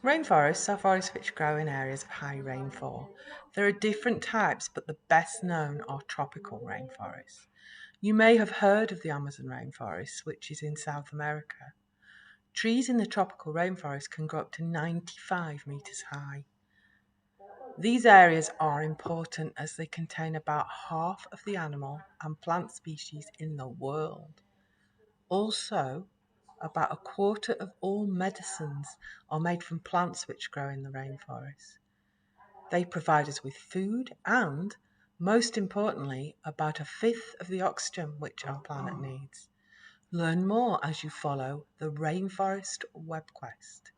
Rainforests are forests which grow in areas of high rainfall. There are different types, but the best known are tropical rainforests. You may have heard of the Amazon rainforest, which is in South America. Trees in the tropical rainforest can grow up to 95 metres high. These areas are important as they contain about half of the animal and plant species in the world. Also, about a quarter of all medicines are made from plants which grow in the rainforest. They provide us with food and, most importantly, about a fifth of the oxygen which our planet needs. Learn more as you follow the Rainforest Webquest.